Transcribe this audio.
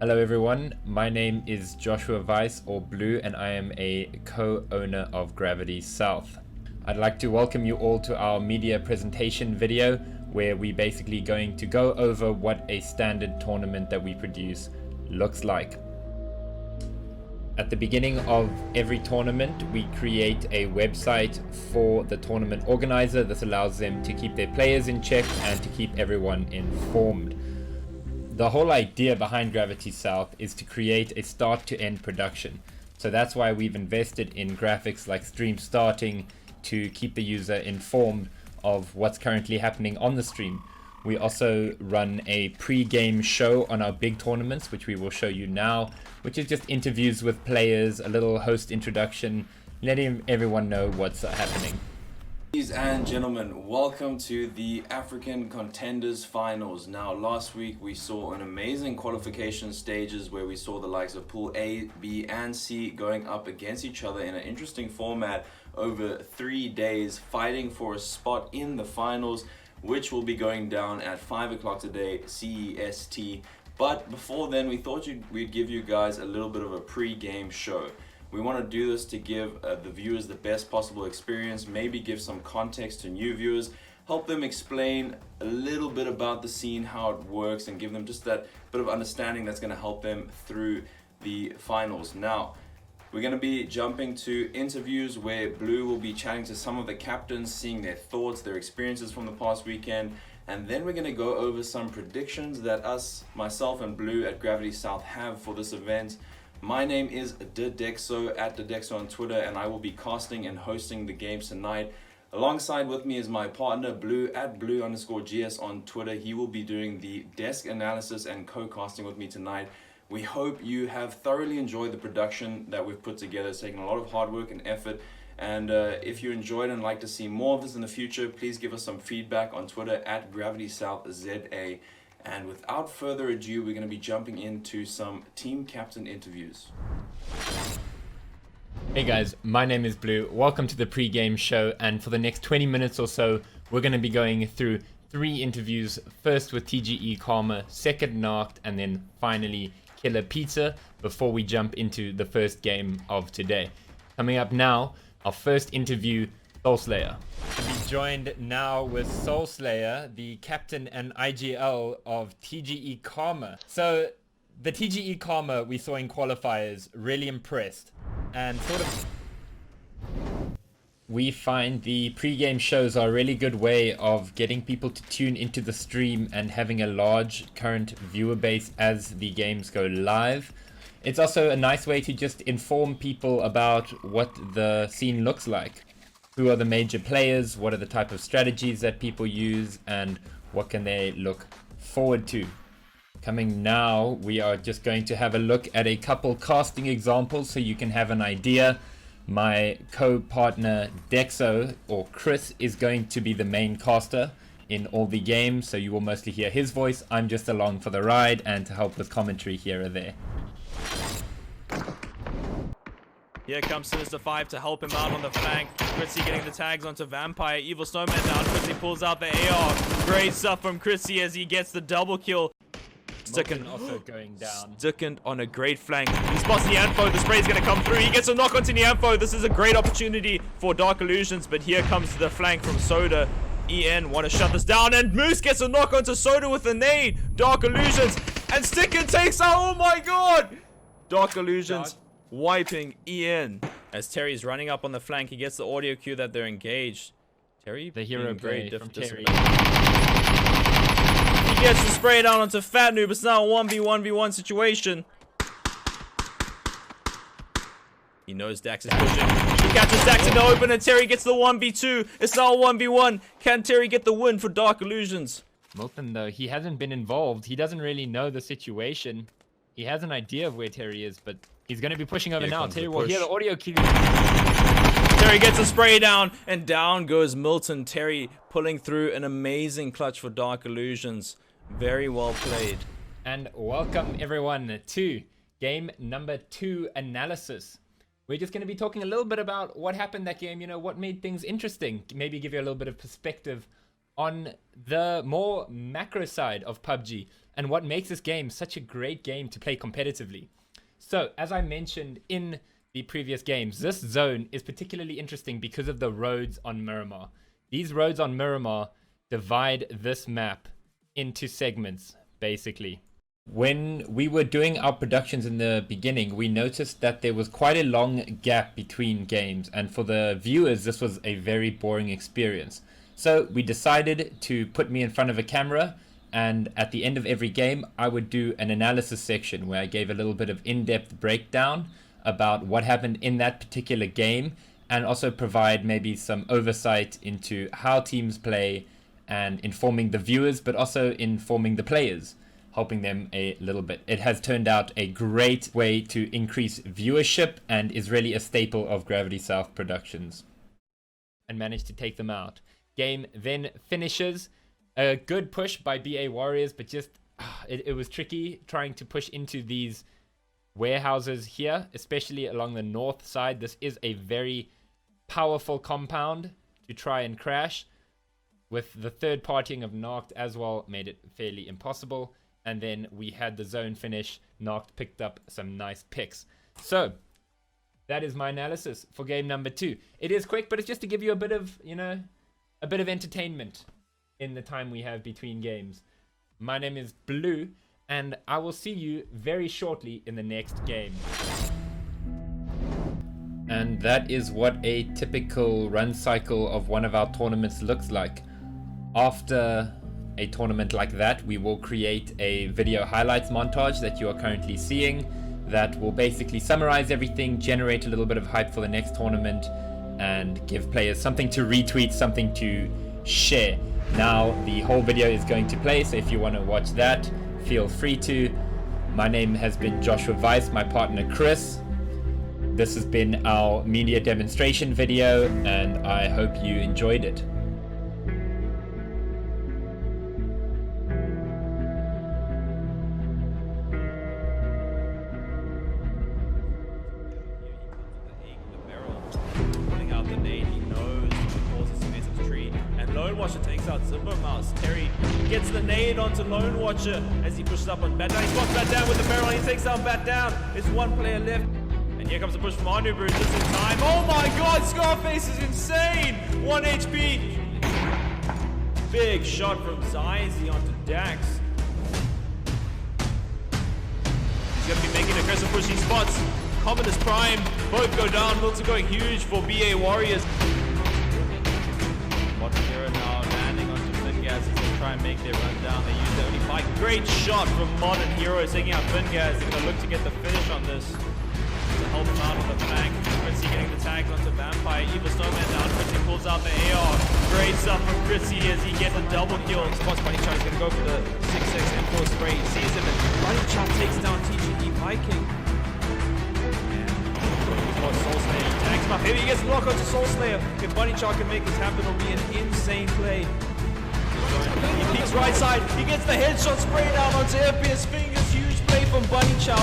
Hello everyone, my name is Joshua Weiss or Blue and I am a co-owner of Gravity South. I'd like to welcome you all to our media presentation video where we're basically going to go over what a standard tournament that we produce looks like. At the beginning of every tournament, we create a website for the tournament organizer. This allows them to keep their players in check and to keep everyone informed. The whole idea behind Gravity South is to create a start-to-end production. So that's why we've invested in graphics like stream starting to keep the user informed of what's currently happening on the stream. We also run a pre-game show on our big tournaments, which we will show you now, which is just interviews with players, a little host introduction, letting everyone know what's happening. Ladies and gentlemen, welcome to the African Contenders Finals. Now, last week we saw an amazing qualification stages where we saw the likes of Pool A, B, and C going up against each other in an interesting format over 3 days, fighting for a spot in the finals, which will be going down at 5 o'clock today, CEST. But before then, we thought we'd give you guys a little bit of a pre-game show. We want to do this to give the viewers the best possible experience, maybe give some context to new viewers, help them explain a little bit about the scene, how it works, and give them just that bit of understanding that's going to help them through the finals. Now, we're going to be jumping to interviews where Blue will be chatting to some of the captains, seeing their thoughts, their experiences from the past weekend, and then we're going to go over some predictions that myself and Blue at Gravity South have for this event. My name is Dedexo at Dedexo on Twitter, and I will be casting and hosting the games tonight. Alongside with me is my partner Blue at Blue_GS on Twitter. He will be doing the desk analysis and co-casting with me tonight. We hope you have thoroughly enjoyed the production that we've put together. It's taken a lot of hard work and effort. And if you enjoyed and like to see more of this in the future, please give us some feedback on Twitter at GravitySouthZA. And without further ado, we're going to be jumping into some team captain interviews. Hey guys, my name is Blue. Welcome to the pre-game show, and for the next 20 minutes or so, we're going to be going through 3 interviews. First with TGE Karma, second Narked, and then finally Killer Pizza before we jump into the first game of today. Coming up now, our first interview, Soulslayer. To be joined now with Soulslayer, the captain and IGL of TGE Karma. So the TGE Karma we saw in qualifiers really impressed, and we find the pre-game shows are a really good way of getting people to tune into the stream and having a large current viewer base as the games go live. It's also a nice way to just inform people about what the scene looks like. Who are the major players, what are the type of strategies that people use, and what can they look forward to. Coming now, we are just going to have a look at a couple casting examples so you can have an idea. My co-partner Dexo, or Chris, is going to be the main caster in all the games, so you will mostly hear his voice. I'm just along for the ride and to help with commentary here or there. Here comes Sinister5 to help him out on the flank. Chrissy getting the tags onto Vampire. Evil Snowman down. Chrissy pulls out the AR. Great stuff from Chrissy as he gets the double kill. Sticking also going down. Sticking on a great flank. He spots Nianfo. The spray's going to come through. He gets a knock onto Nianfo. This is a great opportunity for Dark Illusions, but here comes the flank from Soda. EN want to shut this down, and Moose gets a knock onto Soda with a nade. Dark Illusions, and Sticken takes out. Oh my god! Dark Illusions wiping EN. As Terry's running up on the flank, he gets the audio cue that they're engaged. Terry, the hero very from Terry. He gets the spray down onto Fat Noob. It's now a 1v1v1 situation. He knows Dax is pushing. He catches Dax in the open, and Terry gets the 1v2. It's now a 1v1. Can Terry get the win for Dark Illusions? Milton, though, he hasn't been involved. He doesn't really know the situation. He has an idea of where Terry is, but he's going to be pushing over now. Terry will hear the audio cue. Terry gets a spray down, and down goes Milton. Terry pulling through an amazing clutch for Dark Illusions. Very well played. And welcome, everyone, to game number 2 analysis. We're just going to be talking a little bit about what happened that game, you know, what made things interesting. Maybe give you a little bit of perspective on the more macro side of PUBG and what makes this game such a great game to play competitively. So, as I mentioned in the previous games, this zone is particularly interesting because of the roads on Miramar. These roads on Miramar divide this map into segments, basically. When we were doing our productions in the beginning, we noticed that there was quite a long gap between games, and for the viewers, this was a very boring experience. So we decided to put me in front of a camera, and at the end of every game, I would do an analysis section where I gave a little bit of in-depth breakdown about what happened in that particular game, and also provide maybe some oversight into how teams play and informing the viewers, but also informing the players, helping them a little bit. It has turned out a great way to increase viewership and is really a staple of Gravity South productions. And managed to take them out. Game then finishes. A good push by BA Warriors, but just it was tricky trying to push into these warehouses here, especially along the north side. This is a very powerful compound to try and crash. With the third partying of Narked as well, made it fairly impossible. And then we had the zone finish. Narked picked up some nice picks. So that is my analysis for game number 2. It is quick, but it's just to give you a bit of, a bit of entertainment in the time we have between games. My name is Blue, and I will see you very shortly in the next game. And that is what a typical run cycle of one of our tournaments looks like. After a tournament like that, we will create a video highlights montage that you are currently seeing that will basically summarize everything, generate a little bit of hype for the next tournament, and give players something to retweet, something to share. Now the whole video is going to play, so if you want to watch that, feel free to. My name has been Joshua Weiss, my partner Chris. This has been our media demonstration video, and I hope you enjoyed it. Lone Watcher takes out Zimbo Mouse. Terry gets the nade onto Lone Watcher as he pushes up on Bat Down. He spots Bat Down with the barrel. He takes out Bat Down. There's one player left. And here comes a push from Anubu just in time. Oh my god, Scarface is insane! 1 HP. Big shot from Zyzie onto Dax. He's going to be making an aggressive push. He spots Commodus Prime. Both go down. Milton going huge for BA Warriors. Hero now landing onto Fingaz as they try and make their run down. They use the only fight. Great shot from Modern Heroes taking out Fingaz. They're going to look to get the finish on this to help him out on the flank. Chrissy getting the tags onto Vampire. Evil Snowman down. Chrissy pulls out the AR. Great stuff from Chrissy as he gets a double kill. Spots Bunny Chow. He's going to go for the 6-6 M4 spray. He sees him and Bunny Chow takes down TGE Viking. Soul Slayer tags him up. Maybe he gets the lock onto Soul Slayer. If Bunny Chow can make this happen, it'll be an insane play. He peeks right side. He gets the headshot spray down onto FPS Fingers. Huge play from Bunny Chow.